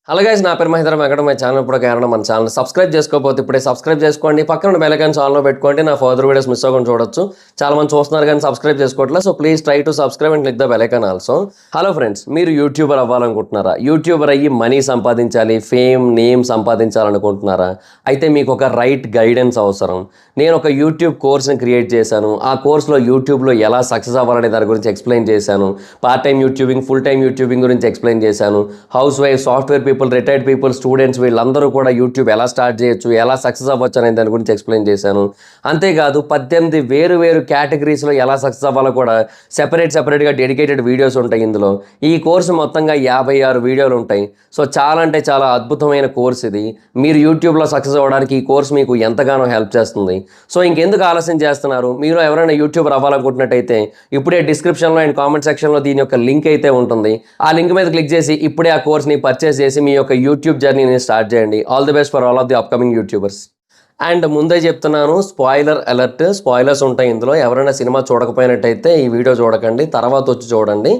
Hello guys, నా పేరు Mahindra Venkata. My channel ఇప్పుడు కారణం మన ఛానల్ సబ్స్క్రైబ్ చేసుకోకపోతే ఇప్పుడే సబ్స్క్రైబ్ చేసుకోండి. పక్కన బెల్ ఐకాన్ ఆన్లో పెట్టుకోండి. నా ఫర్దర్ వీడియోస్ మిస్ అవ్వకుండా చూడొచ్చు. చాలా మంది చూస్తున్నారు కానీ సబ్స్క్రైబ్ చేసుకోవట్లేదు. So please try to subscribe and click the bell icon also. Hello friends, మీరు యూట్యూబర్ అవ్వాలనుకుంటున్నారా? యూట్యూబర్ అయ్యి మనీ సంపాదించాలి, ఫేమ్ నేమ్ సంపాదించాలనుకుంటున్నారా? అయితే మీకు ఒక రైట్ గైడెన్స్ అవసరం. నేను ఒక యూట్యూబ్ కోర్స్ని క్రియేట్ చేశాను. ఆ కోర్స్లో యూట్యూబ్లో ఎలా సక్సెస్ అవ్వాలనే దాని గురించి ఎక్స్ప్లెయిన్ చేశాను. Part time YouTubing, full time YouTubing గురించి ఎక్స్ప్లెయిన్ చేశాను. House wife, software people, retired people, students వీళ్ళందరూ కూడా యూట్యూబ్ ఎలా స్టార్ట్ చేయొచ్చు, ఎలా సక్సెస్ అవ్వచ్చు అనే దాని గురించి ఎక్స్ప్లెయిన్ చేశాను. అంతేకాదు 18 వేరు కేటగిరీస్లో ఎలా సక్సెస్ అవ్వాలో కూడా సెపరేట్గా డెడికేటెడ్ వీడియోస్ ఉంటాయి ఇందులో. ఈ కోర్సు మొత్తంగా 56 వీడియోలు ఉంటాయి. సో చాలా అంటే చాలా అద్భుతమైన కోర్స్ ఇది. మీరు యూట్యూబ్లో సక్సెస్ అవ్వడానికి ఈ కోర్స్ మీకు ఎంతగానో హెల్ప్ చేస్తుంది. సో ఇంకెందుకు ఆలస్యం చేస్తున్నారు? మీరు ఎవరైనా యూట్యూబర్ అవ్వాలనుకుంటున్నట్టయితే ఇప్పుడే డిస్క్రిప్షన్లో అండ్ కామెంట్ సెక్షన్లో దీని యొక్క లింక్ అయితే ఉంటుంది. ఆ లింక్ మీద క్లిక్ చేసి ఇప్పుడే ఆ కోర్స్ని పర్చేస్ చేసి మీ యొక్క యూట్యూబ్ జర్నీని స్టార్ట్ చేయండి. All the best for all of the upcoming YouTubers. And ముందే చెప్తున్నాను, స్పాయిలర్ అలర్ట్, స్పాయిలర్స్ ఉంటాయి ఇందులో. ఎవరైనా సినిమా చూడకపోయినట్టయితే ఈ వీడియో చూడకండి, తర్వాత వచ్చి చూడండి.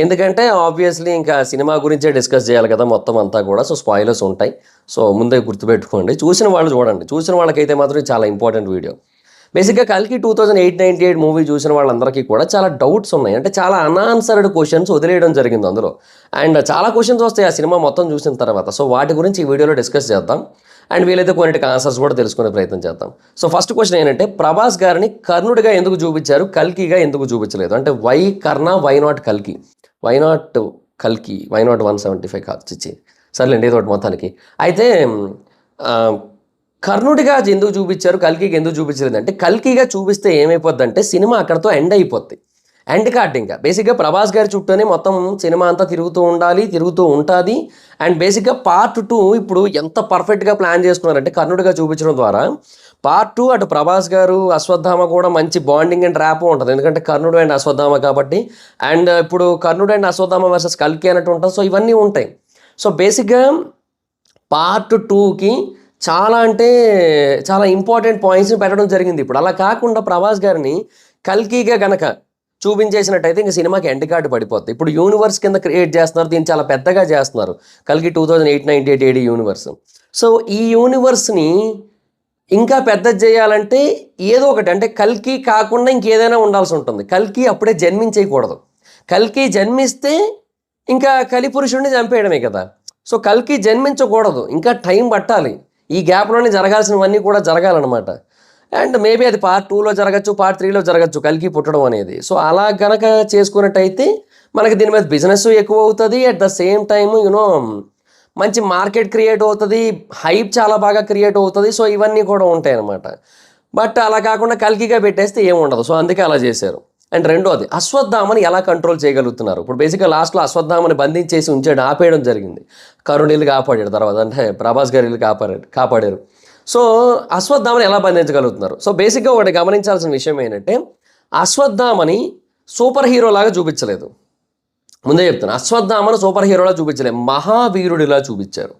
ఎందుకంటే ఆబ్వియస్లీ ఇంకా సినిమా గురించే డిస్కస్ చేయాలి కదా మొత్తం అంతా కూడా. సో స్పాయిలర్స్ ఉంటాయి. సో ముందే గుర్తుపెట్టుకోండి. చూసిన వాళ్ళు చూడండి, చూసిన వాళ్ళకైతే మాత్రం చాలా ఇంపార్టెంట్ వీడియో. బేసిక్గా కల్కి 2098 మూవీ చూసిన వాళ్ళందరికీ కూడా చాలా డౌట్స్ ఉన్నాయి. అంటే చాలా అన్ఆన్సర్డ్ క్వశ్చన్స్ వదిలేయడం జరిగింది అందులో. అండ్ చాలా క్వశ్చన్స్ వస్తాయి ఆ సినిమా మొత్తం చూసిన తర్వాత. సో వాటి గురించి ఈ వీడియోలో డిస్కస్ చేద్దాం. అండ్ వీలైతే కొన్నిటికి ఆన్సర్స్ కూడా తెలుసుకునే ప్రయత్నం చేద్దాం. సో ఫస్ట్ క్వశ్చన్ ఏంటంటే, ప్రభాస్ గారిని కర్ణుడిగా ఎందుకు చూపించారు, కల్కిగా ఎందుకు చూపించలేదు? అంటే వై కర్ణ, వై నాట్ కల్కి? వై నాట్ కల్కి, వై నాట్ 175 కాదు, చిచ్చి సర్లేండి ఏదో ఒకటి మొత్తానికి. అయితే కర్ణుడిగా ఎందుకు చూపించారు, కల్కికి ఎందుకు చూపించలేదు అంటే, కల్కిగా చూపిస్తే ఏమైపోద్ది అంటే సినిమా అక్కడితో ఎండ్ అయిపోద్ది. ఎండ్ కార్డ్ ఇంకా బేసిక్గా ప్రభాస్ గారి చుట్టూనే మొత్తం సినిమా అంతా తిరుగుతూ ఉంటుంది. అండ్ బేసిక్గా పార్ట్ 2 ఇప్పుడు ఎంత పర్ఫెక్ట్గా ప్లాన్ చేసుకున్నారంటే, కర్ణుడిగా చూపించడం ద్వారా పార్ట్ 2 అటు ప్రభాస్ గారు, అశ్వత్థామ కూడా మంచి బాండింగ్ అండ్ ర్యాప్ ఉంటుంది. ఎందుకంటే కర్ణుడు అండ్ అశ్వత్థామ కాబట్టి. అండ్ ఇప్పుడు కర్ణుడు అండ్ అశ్వత్థామ వర్సెస్ కల్కి అన్నట్టు ఉంటుంది. సో ఇవన్నీ ఉంటాయి. సో బేసిక్గా పార్ట్ 2కి చాలా అంటే చాలా ఇంపార్టెంట్ పాయింట్స్ని పెట్టడం జరిగింది. ఇప్పుడు అలా కాకుండా ప్రభాస్ గారిని కల్కిగా గనక చూపించేసినట్టయితే ఇంక సినిమాకి ఎండ్ కార్డు పడిపోతుంది. ఇప్పుడు యూనివర్స్ కింద క్రియేట్ చేస్తున్నారు, దీన్ని చాలా పెద్దగా చేస్తున్నారు. కల్కి 2098 AD యూనివర్స్. సో ఈ యూనివర్స్ని ఇంకా పెద్దది చేయాలంటే ఏదో ఒకటి, అంటే కల్కి కాకుండా ఇంకేదైనా ఉండాల్సి ఉంటుంది. కల్కి అప్పుడే జన్మించేయకూడదు. కల్కి జన్మిస్తే ఇంకా కలిపురుషుడిని చంపేయడమే కదా. సో కల్కి జన్మించకూడదు, ఇంకా టైం పట్టాలి. ఈ గ్యాప్లోనే జరగాల్సినవన్నీ కూడా జరగాలన్నమాట. అండ్ మేబీ అది పార్ట్ 2లో జరగచ్చు, పార్ట్ 3లో జరగచ్చు కల్కి పుట్టడం అనేది. సో అలా కనుక చేసుకున్నట్టయితే మనకి దీని మీద బిజినెస్ ఎక్కువ అవుతుంది. అట్ ద సేమ్ టైమ్ మంచి మార్కెట్ క్రియేట్ అవుతుంది, హైప్ చాలా బాగా క్రియేట్ అవుతుంది. సో ఇవన్నీ కూడా ఉంటాయి అన్నమాట. బట్ అలా కాకుండా కల్కిగా పెట్టేస్తే ఏముండదు. సో అందుకే అలా చేశారు. అండ్ రెండోది, అశ్వత్థామని ఎలా కంట్రోల్ చేయగలుగుతున్నారు? ఇప్పుడు బేసిక్గా లాస్ట్లో అశ్వత్థామని బంధించేసి ఉంచాడు, ఆపేయడం జరిగింది. కరుణీలు కాపాడాడు తర్వాత, అంటే ప్రభాస్ గారు కాపాడారు. సో అశ్వత్థామని ఎలా బంధించగలుగుతున్నారు? సో బేసిక్గా ఒకటి గమనించాల్సిన విషయం ఏంటంటే, అశ్వత్థామని సూపర్ హీరోలాగా చూపించలేదు. ముందే చెప్తాను, అశ్వత్థామని సూపర్ హీరోలా చూపించలేదు, మహావీరుడిలా చూపించారు.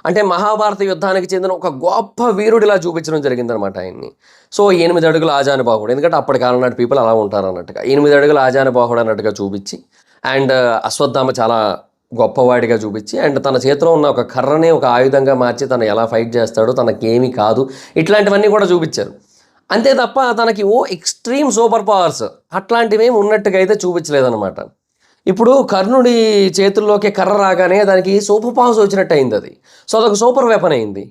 అంటే మహాభారత యుద్ధానికి చెందిన ఒక గొప్ప వీరుడిలా చూపించడం జరిగిందనమాట ఆయన్ని. సో 8 అడుగుల ఆజానుబాహుడు, ఎందుకంటే అప్పటి కాలం నాటి పీపుల్ అలా ఉంటారు అన్నట్టుగా 8 అడుగుల ఆజానుబాహుడు అన్నట్టుగా చూపించి, అండ్ అశ్వత్థామ చాలా గొప్పవాడిగా చూపించి, అండ్ తన చేతిలో ఉన్న ఒక కర్రనే ఒక ఆయుధంగా మార్చి తను ఎలా ఫైట్ చేస్తాడో, తనకేమీ కాదు, ఇట్లాంటివన్నీ కూడా చూపించారు. అంతే తప్ప తనకి ఎక్స్ట్రీమ్ సూపర్ పవర్స్ అట్లాంటివేమి ఉన్నట్టుగా అయితే చూపించలేదన్నమాట. ఇప్పుడు కర్ణుడి చేతుల్లోకి కర్ర రాగానే దానికి సూపర్ పవర్స్ వచ్చినట్టు అయింది అది. సో అదొక సూపర్ వెపన్ అయింది.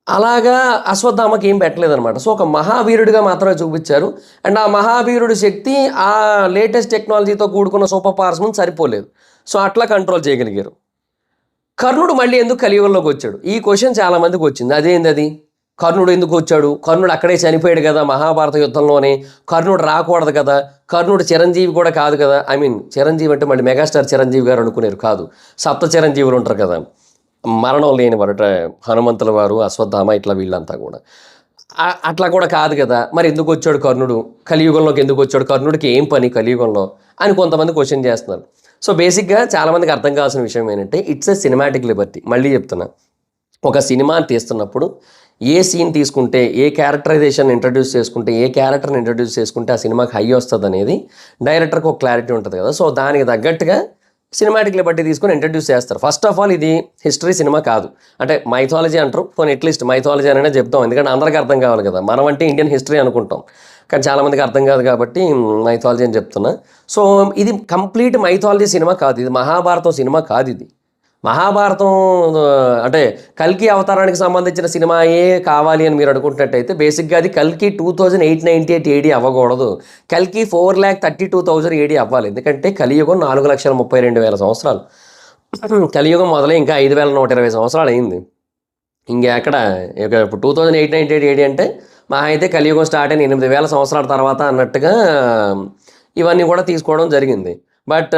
అలాగా అశ్వత్థామకి ఏం పెట్టలేదన్నమాట. సో ఒక మహావీరుడిగా మాత్రమే చూపించారు. అండ్ ఆ మహావీరుడి శక్తి ఆ లేటెస్ట్ టెక్నాలజీతో కూడుకున్న సూపర్ పవర్స్ ముందు సరిపోలేదు. సో అట్లా కంట్రోల్ చేయగలిగారు. కర్ణుడు మళ్ళీ ఎందుకు కలియుగంలోకి వచ్చాడు? ఈ క్వశ్చన్ చాలామందికి వచ్చింది. అదేంది అది? కర్ణుడు ఎందుకు వచ్చాడు? కర్ణుడు అక్కడే చనిపోయాడు కదా మహాభారత యుద్ధంలోనే. కర్ణుడు రాకూడదు కదా, కర్ణుడు చిరంజీవి కూడా కాదు కదా. ఐ మీన్ చిరంజీవి అంటే మళ్ళీ మెగాస్టార్ చిరంజీవి గారు అనుకునేరు కాదు, సప్త చిరంజీవులు ఉంటారు కదా, మరణం లేని వారు, హనుమంతుల వారు, అశ్వత్థామ, ఇట్లా వీళ్ళంతా కూడా అట్లా కూడా కాదు కదా. మరి ఎందుకు వచ్చాడు కర్ణుడు కలియుగంలోకి? ఎందుకు వచ్చాడు? కర్ణుడికి ఏం పని కలియుగంలో అని కొంతమంది క్వశ్చన్ చేస్తున్నారు. సో బేసిక్గా చాలామందికి అర్థం కావాల్సిన విషయం ఏంటంటే, ఇట్స్ ఎ సినిమాటిక్ లిబర్టీ. మళ్ళీ చెప్తున్నా, ఒక సినిమా తీస్తున్నప్పుడు ఏ సీన్ తీసుకుంటే, ఏ క్యారెక్టరైజేషన్ ఇంట్రడ్యూస్ చేసుకుంటే, ఏ క్యారెక్టర్ని ఇంట్రడ్యూస్ చేసుకుంటే ఆ సినిమాకి హై వస్తుంది అనేది డైరెక్టర్కి ఒక క్లారిటీ ఉంటుంది కదా. సో దానికి తగ్గట్టుగా సినిమాటిక్ లిబర్టీ తీసుకొని ఇంట్రడ్యూస్ చేస్తారు. ఫస్ట్ ఆఫ్ ఆల్ ఇది హిస్టరీ సినిమా కాదు, అంటే మైథాలజీ అంటారు, పోనీ అట్లీస్ట్ మైథాలజీ అనే చెప్తాం, ఎందుకంటే అందరికీ అర్థం కావాలి కదా. మనం అంటే ఇండియన్ హిస్టరీ అనుకుంటాం, కానీ చాలామందికి అర్థం కాదు కాబట్టి మైథాలజీ అని చెప్తున్నా. సో ఇది కంప్లీట్ మైథాలజీ సినిమా కాదు, ఇది మహాభారతం సినిమా కాదు. ఇది మహాభారతం అంటే కల్కి అవతారానికి సంబంధించిన సినిమాయే కావాలి అని మీరు అనుకుంటున్నట్టయితే బేసిక్గా అది కల్కి 2898 AD అవ్వకూడదు, కల్కి 4,32,000 AD అవ్వాలి. ఎందుకంటే కలియుగం 4,32,000 సంవత్సరాలు. కలియుగం మొదలై ఇంకా 5,120 సంవత్సరాలు అయింది. ఇంకెక్కడ ఇప్పుడు 2898 AD అంటే మహా అయితే కలియుగం స్టార్ట్ అయిన 8,000 సంవత్సరాల తర్వాత అన్నట్టుగా ఇవన్నీ కూడా తీసుకోవడం జరిగింది. బట్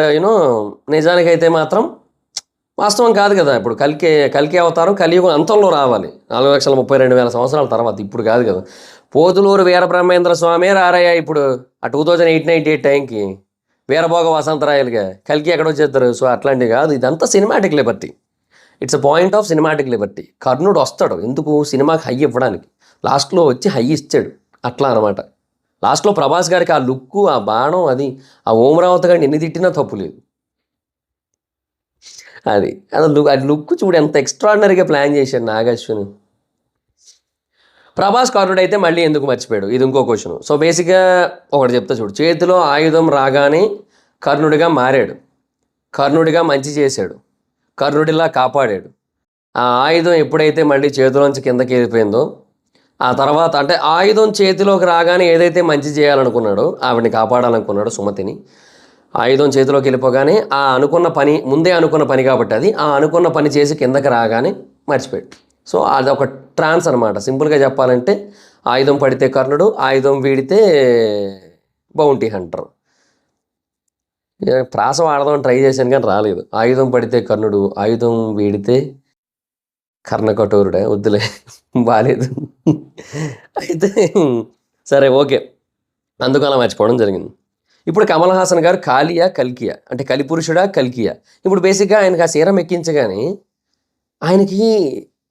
నిజానికైతే మాత్రం వాస్తవం కాదు కదా. ఇప్పుడు కల్కి అవతారం కలియుగం అంతంలో రావాలి, 4,32,000 సంవత్సరాల తర్వాత, ఇప్పుడు కాదు కదా. పోతులూరు వీరబ్రహ్మేంద్ర స్వామి రారయ్య ఇప్పుడు ఆ 2898 టైంకి వీరభోగ వసంతరాయలుగా, కల్కి ఎక్కడ వచ్చేస్తారు. సో అట్లాంటివి కాదు, ఇదంతా cinematic Liberty. It's a point of cinematic Liberty. కర్ణుడు వస్తాడు ఎందుకు, సినిమాకి హై ఇవ్వడానికి, లాస్ట్లో వచ్చి హై ఇచ్చాడు అట్లా అనమాట. లాస్ట్లో ప్రభాస్ గారికి ఆ లుక్కు, ఆ బాణం, అది ఆ ఓమరావతి గారిని ఎన్ని తిట్టినా తప్పు లేదు. అది లుక్ చూడు ఎంత ఎక్స్ట్రాడినరీగా ప్లాన్ చేశాడు నాగాశ్విని. ప్రభాస్ కర్ణుడు అయితే మళ్ళీ ఎందుకు మర్చిపోయాడు, ఇది ఇంకో క్వశ్చన్. సో బేసిక్గా ఒకటి చెప్తా చూడు, చేతిలో ఆయుధం రాగానే కర్ణుడిగా మారాడు, కర్ణుడిగా మంచి చేశాడు, కర్ణుడిలా కాపాడాడు. ఆ ఆయుధం ఎప్పుడైతే మళ్ళీ చేతిలోంచి కిందకి వెళ్ళిపోయిందో ఆ తర్వాత, అంటే ఆయుధం చేతిలోకి రాగానే ఏదైతే మంచి చేయాలనుకున్నాడో, ఆవిడని కాపాడాలనుకున్నాడు సుమతిని, ఆయుధం చేతిలోకి వెళ్ళిపోగానే ఆ అనుకున్న పని, ముందే అనుకున్న పని కాబట్టి అది ఆ అనుకున్న పని చేసి కిందకి రాగానే మర్చిపోయాడు. సో అది ఒక ట్రాన్స్ అనమాట. సింపుల్గా చెప్పాలంటే ఆయుధం పడితే కర్ణుడు, ఆయుధం వీడితే బౌంటీ హంటర్. ప్రాస వాడదాం ట్రై చేశాను కానీ రాలేదు. ఆయుధం పడితే కర్ణుడు, ఆయుధం వీడితే కర్ణకఠోరుడే, వద్దులే బాగాలేదు. అయితే సరే ఓకే, అందుకు అలా మర్చిపోవడం జరిగింది. ఇప్పుడు కమల్ హాసన్ గారు కాలియా కల్కియా, అంటే కలిపురుషుడా కల్కియా. ఇప్పుడు బేసిక్గా ఆయనకి ఆ సీరం ఎక్కించగానే ఆయనకి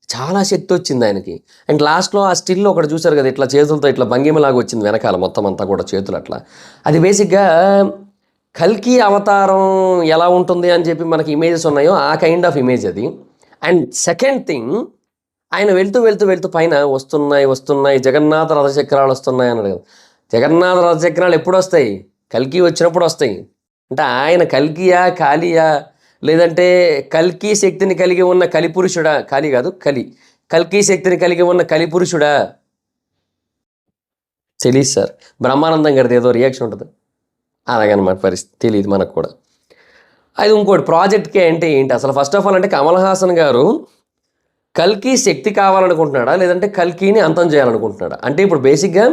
చాలా శక్తి వచ్చింది ఆయనకి. అండ్ లాస్ట్లో ఆ స్టిల్ ఒకటి చూశారు కదా, ఇట్లా చేతులతో ఇట్లా భంగిమలాగా వచ్చింది వెనకాల మొత్తం అంతా కూడా చేతులు అట్లా. అది బేసిక్గా కల్కి అవతారం ఎలా ఉంటుంది అని చెప్పి మనకి ఇమేజెస్ ఉన్నాయో ఆ కైండ్ ఆఫ్ ఇమేజ్ అది. అండ్ సెకండ్ థింగ్, ఆయన వెళ్తూ వెళ్తూ వెళ్తూ పైన వస్తున్నాయి జగన్నాథ రథచక్రాలు వస్తున్నాయి అన్నాడు కదా. జగన్నాథ రథచక్రాలు ఎప్పుడు వస్తాయి, కల్కి వచ్చినప్పుడు వస్తాయి. అంటే ఆయన కల్కియా కాలియా, లేదంటే కల్కి శక్తిని కలిగి ఉన్న కలిపురుషుడా, కాలి కాదు కల్కి శక్తిని కలిగి ఉన్న కలిపురుషుడా తెలియదు సార్. బ్రహ్మానందం గారిది ఏదో రియాక్షన్ ఉంటుంది, అలాగనమాట పరిస్థితి తెలియదు మనకు కూడా. అది ఇంకోటి ప్రాజెక్ట్కే అంటే ఏంటి అసలు. ఫస్ట్ ఆఫ్ ఆల్ అంటే కమల్ హాసన్ గారు కల్కి శక్తి కావాలనుకుంటున్నాడా, లేదంటే కల్కిని అంతం చేయాలనుకుంటున్నాడా? అంటే ఇప్పుడు బేసిక్గా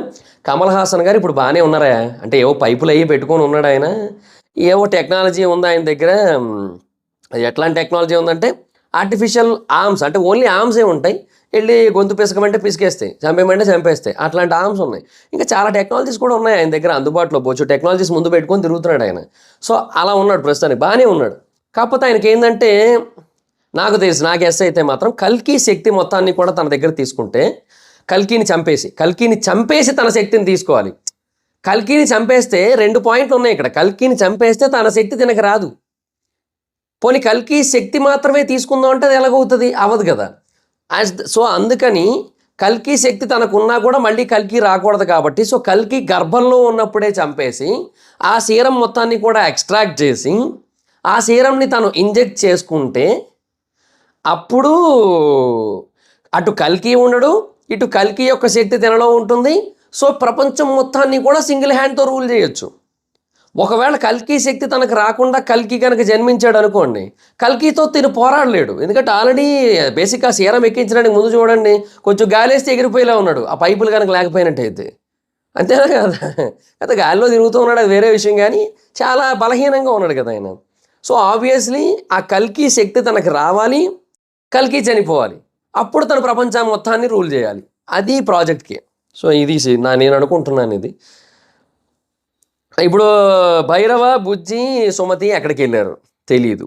కమల్ హాసన్ గారు ఇప్పుడు బాగానే ఉన్నారా, అంటే ఏవో పైపులు అయ్యి పెట్టుకొని ఉన్నాడు ఆయన, ఏవో టెక్నాలజీ ఉంది ఆయన దగ్గర. అది ఎట్లాంటి టెక్నాలజీ ఉందంటే ఆర్టిఫిషియల్ ఆర్మ్స్, అంటే ఓన్లీ ఆర్మ్సే ఉంటాయి, వెళ్ళి గొంతు పిసకమంటే పిసికేస్తాయి, చంపేయమంటే చంపేస్తాయి, అట్లాంటి ఆర్మ్స్ ఉన్నాయి. ఇంకా చాలా టెక్నాలజీస్ కూడా ఉన్నాయి ఆయన దగ్గర అందుబాటులో, బొచ్చు టెక్నాలజీస్ ముందు పెట్టుకొని తిరుగుతున్నాడు ఆయన. సో అలా ఉన్నాడు ప్రస్తుతానికి, బాగానే ఉన్నాడు. కాకపోతే ఆయనకి ఏంటంటే, నాకు తెలిసి నాకు ఎస్ అయితే మాత్రం కల్కి శక్తి మొత్తాన్ని కూడా తన దగ్గర తీసుకుంటే కల్కిని చంపేసి తన శక్తిని తీసుకోవాలి. కల్కిని చంపేస్తే 2 పాయింట్లు ఉన్నాయి ఇక్కడ. కల్కిని చంపేస్తే తన శక్తి తినక రాదు. పోనీ కల్కి శక్తి మాత్రమే తీసుకుందాం అంటే అది ఎలాగవుతుంది, అవ్వదు కదా. సో అందుకని కల్కి శక్తి తనకున్నా కూడా మళ్ళీ కల్కి రాకూడదు కాబట్టి, సో కల్కి గర్భంలో ఉన్నప్పుడే చంపేసి ఆ సీరం మొత్తాన్ని కూడా ఎక్స్ట్రాక్ట్ చేసి ఆ సీరంని తను ఇంజెక్ట్ చేసుకుంటే అప్పుడు అటు కల్కి ఉండడు, ఇటు కల్కి యొక్క శక్తి తినలో ఉంటుంది. సో ప్రపంచం మొత్తాన్ని కూడా సింగిల్ హ్యాండ్తో రూల్ చేయొచ్చు. ఒకవేళ కల్కి శక్తి తనకు రాకుండా కల్కి కనుక జన్మించాడు అనుకోండి, కల్కితో తిను పోరాడలేడు. ఎందుకంటే ఆల్రెడీ బేసిక్గా సీరం ఎక్కించడానికి ముందు చూడండి, కొంచెం గాలేస్తే ఎగిరిపోయేలా ఉన్నాడు, ఆ పైపులు కనుక లేకపోయినట్టయితే. అంతేనా కదా, అయితే గాలిలో తిరుగుతూ ఉన్నాడు, అది వేరే విషయం, కానీ చాలా బలహీనంగా ఉన్నాడు కదా ఆయన. సో ఆబ్వియస్లీ ఆ కల్కి శక్తి తనకు రావాలి, కల్కి చనిపోవాలి, అప్పుడు తను ప్రపంచం మొత్తాన్ని రూల్ చేయాలి. అది ప్రాజెక్ట్కి. సో ఇది నేను అనుకుంటున్నాను ఇది. ఇప్పుడు భైరవ, బుజ్జి, సుమతి ఎక్కడికి వెళ్ళారు తెలీదు.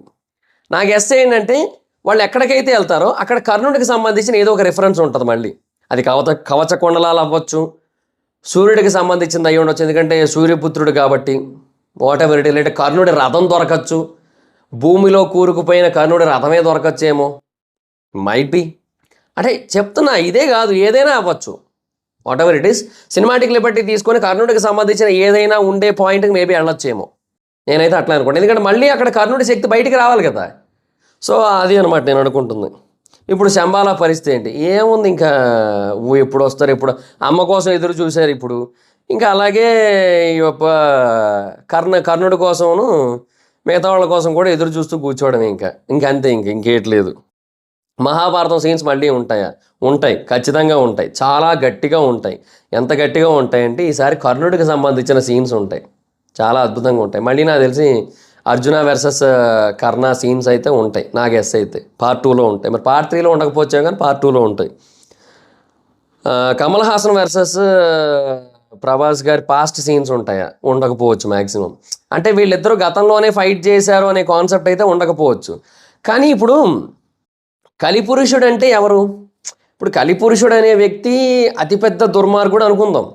నాకు ఎస్ ఏంటంటే వాళ్ళు ఎక్కడికైతే వెళ్తారో అక్కడ కర్ణుడికి సంబంధించిన ఏదో ఒక రిఫరెన్స్ ఉంటుంది మళ్ళీ. అది కవచ కొండలాలు అవ్వచ్చు, సూర్యుడికి సంబంధించింది అయ్యి ఉండొచ్చు, ఎందుకంటే సూర్యపుత్రుడు కాబట్టి వాట్ ఎవర్ ఇట్. లేదంటే కర్ణుడి రథం దొరకచ్చు, భూమిలో కూరుకుపోయిన కర్ణుడి రథమే దొరకచ్చేమో, మైట్ బి. అంటే చెప్తున్నా, ఇదే కాదు ఏదైనా అవ్వచ్చు, what ever it is. Cinematic Liberty తీసుకొని కర్ణుడికి సంబంధించిన ఏదైనా ఉండే పాయింట్కి మేబీ వెళ్ళొచ్చేమో, నేనైతే అట్లా అనుకోండి. ఎందుకంటే మళ్ళీ అక్కడ కర్ణుడి శక్తి బయటికి రావాలి కదా. సో అది అనమాట నేను అనుకుంటుంది. ఇప్పుడు శంబాల పరిస్థితి ఏంటి, ఏముంది ఇంకా ఎప్పుడు వస్తారు, ఎప్పుడు అమ్మ కోసం ఎదురు చూశారు ఇప్పుడు, ఇంకా అలాగే ఈ యొక్క కర్ణుడి కోసమును మిగతా వాళ్ళ కోసం కూడా ఎదురు చూస్తూ కూర్చోవడం, ఇంకంతే, ఇంకేట్లేదు. మహాభారతం సీన్స్ మళ్ళీ ఉంటాయా? ఉంటాయి, ఖచ్చితంగా ఉంటాయి, చాలా గట్టిగా ఉంటాయి. ఎంత గట్టిగా ఉంటాయంటే ఈసారి కర్ణుడికి సంబంధించిన సీన్స్ ఉంటాయి, చాలా అద్భుతంగా ఉంటాయి. మళ్ళీ నాకు తెలిసి అర్జున వర్సెస్ కర్ణ సీన్స్ అయితే ఉంటాయి, నా గెస్ అయితే పార్ట్ 2లో ఉంటాయి. మరి పార్ట్ 3లో ఉండకపోవచ్చే కానీ పార్ట్ 2లో ఉంటాయి. కమల్ హాసన్ వర్సెస్ ప్రభాస్ గారి పాస్ట్ సీన్స్ ఉంటాయా? ఉండకపోవచ్చు మ్యాక్సిమం. అంటే వీళ్ళిద్దరూ గతంలోనే ఫైట్ చేశారు అనే కాన్సెప్ట్ అయితే ఉండకపోవచ్చు. కానీ ఇప్పుడు కలిపురుషుడు అంటే ఎవరు? ఇప్పుడు కలిపురుషుడు అనే వ్యక్తి అతిపెద్ద దుర్మార్గుడు అనుకుందాం.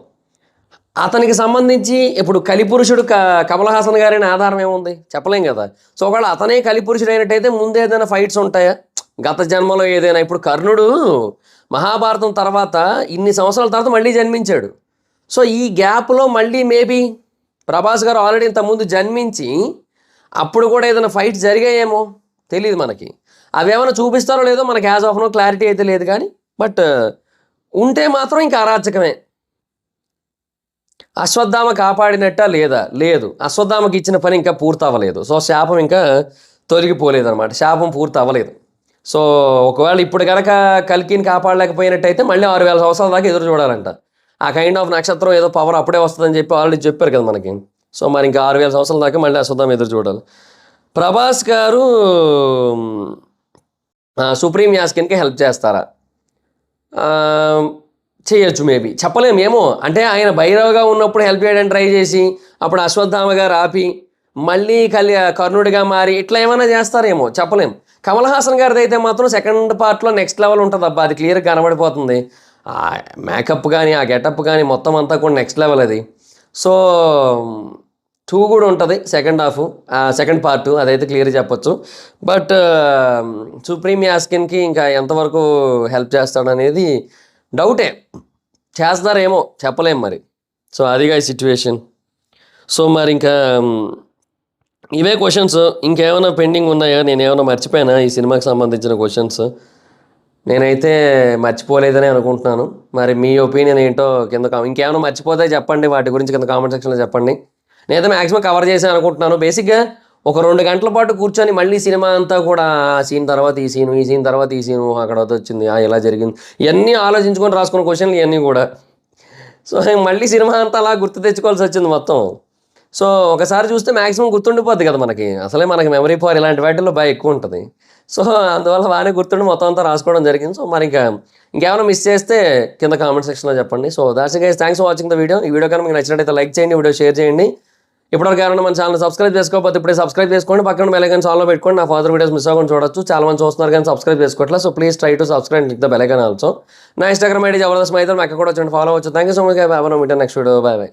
అతనికి సంబంధించి ఇప్పుడు కలిపురుషుడు కమల్ హాసన్ గారిని ఆధారం ఏముంది చెప్పలేం కదా. సో ఒకవేళ అతనే కలిపురుషుడు అయినట్టయితే ముందు ఏదైనా ఫైట్స్ ఉంటాయా గత జన్మలో ఏదైనా? ఇప్పుడు కర్ణుడు మహాభారతం తర్వాత ఇన్ని సంవత్సరాల తర్వాత మళ్ళీ జన్మించాడు. సో ఈ గ్యాప్లో మళ్ళీ మేబీ ప్రభాస్ గారు ఆల్రెడీ ఇంతకుముందు జన్మించి అప్పుడు కూడా ఏదైనా ఫైట్స్ జరిగాయేమో తెలియదు మనకి. అవి ఏమైనా చూపిస్తారో లేదో మనకి యాజ్ ఆఫ్ నో క్లారిటీ అయితే లేదు. కానీ బట్ ఉంటే మాత్రం ఇంకా అరాచకమే. అశ్వత్థామ కాపాడినట్ట లేదా? లేదు. అశ్వత్థామకి ఇచ్చిన పని ఇంకా పూర్తి అవ్వలేదు. సో శాపం ఇంకా తొలగిపోలేదు అనమాట, శాపం పూర్తి అవ్వలేదు. సో ఒకవేళ ఇప్పుడు కనుక కల్కిని కాపాడలేకపోయినట్టయితే మళ్ళీ 6000 సంవత్సరాల దాకా ఎదురు చూడాలంట. ఆ కైండ్ ఆఫ్ నక్షత్రం ఏదో పవర్ అప్పుడే వస్తుందని చెప్పి ఆల్రెడీ చెప్పారు కదా మనకి. సో మరి ఇంకా 6000 సంవత్సరాల దాకా మళ్ళీ అశ్వత్థామ ఎదురు చూడాలి. ప్రభాస్ గారు సుప్రీం యాస్కిన్కి హెల్ప్ చేస్తారా? చేయొచ్చు మేబీ, చెప్పలేమేమో. అంటే ఆయన భైరవగా ఉన్నప్పుడు హెల్ప్ చేయడానికి ట్రై చేసి అప్పుడు అశ్వత్థామ గారు ఆపి మళ్ళీ కర్ణుడిగా మారి ఇట్లా ఏమైనా చేస్తారేమో, చెప్పలేం. కమల్ హాసన్ గారిది అయితే మాత్రం సెకండ్ పార్ట్లో నెక్స్ట్ లెవెల్ ఉంటుంది అబ్బా, అది క్లియర్గా కనబడిపోతుంది. ఆ మేకప్ కానీ ఆ గెటప్ కానీ మొత్తం అంతా కూడా నెక్స్ట్ లెవెల్ అది. సో 2 కూడా ఉంటుంది సెకండ్ హాఫ్, సెకండ్ పార్ట్, అదైతే క్లియర్గా చెప్పొచ్చు. బట్ సుప్రీం యాస్కిన్కి ఇంకా ఎంతవరకు హెల్ప్ చేస్తాడనేది డౌటే. చేస్తారేమో చెప్పలేం మరి. సో అదిగా ఈ సిచ్యువేషన్. సో మరి ఇంకా ఇవే క్వశ్చన్స్, ఇంకేమైనా పెండింగ్ ఉన్నాయా? నేను ఏమైనా మర్చిపోయినా ఈ సినిమాకి సంబంధించిన క్వశ్చన్స్? నేనైతే మర్చిపోలేదని అనుకుంటున్నాను. మరి మీ ఒపీనియన్ ఏంటో కింద ఇంకేమైనా మర్చిపోతే చెప్పండి, వాటి గురించి కింద కామెంట్ సెక్షన్లో చెప్పండి. నేనైతే మ్యాక్సిమం కవర్ చేశాను అనుకుంటున్నాను. బేసిక్గా ఒక 2 గంటల పాటు కూర్చొని మళ్ళీ సినిమా అంతా కూడా ఆ సీన్ తర్వాత ఈ సీను, ఈ సీన్ తర్వాత ఈ సీను, అక్కడ వచ్చింది, ఇలా జరిగింది, ఇవన్నీ ఆలోచించుకొని రాసుకున్న క్వశ్చన్లు ఇవన్నీ కూడా. సో మళ్ళీ సినిమా అంతా అలా గుర్తు తెచ్చుకోవాల్సి వచ్చింది మొత్తం. సో ఒకసారి చూస్తే మ్యాక్సిమం గుర్తుండిపోద్ది కదా మనకి. అసలే మనకి మెమరీ పవర్ ఇలాంటి వాటిల్లో బాగా ఎక్కువ ఉంటుంది. సో అందువల్ల బాగానే గుర్తుండి మొత్తం అంతా రాసుకోవడం జరిగింది. సో మరి ఇంకేమైనా మిస్ చేస్తే కింద కామెంట్ సెక్షన్లో చెప్పండి. So that's it guys, thanks for watching the video. ఈ వీడియో కనుక మీకు నచ్చినట్టయితే లైక్ చేయండి, వీడియో షేర్ చేయండి. ఇప్పటివరకు ఎవరైనా మన ఛానల్ సబ్స్క్రైబ్ చేసుకోకపోతే ఇప్పుడే సబ్స్క్రైబ్ చేసుకోండి, పక్కన బెల్ ఐకాన్ ఆన్లో పెట్టుకోండి. నా ఫర్దర్ వీడియోస్ మిస్ అవ్వకుండా చూడొచ్చు. చాలా మంది చూస్తున్నారు కానీ సబ్స్క్రైబ్ చేసుకోవట్లేదు. So please try to subscribe click the bell icon also. నా ఇన్స్టాగ్రామ్ ఐడి జబర్దస్త్ మైదల్, అక్కడ కూడా వచ్చి ఫాలో అవచ్చు. Thank you so much. Next video, by by.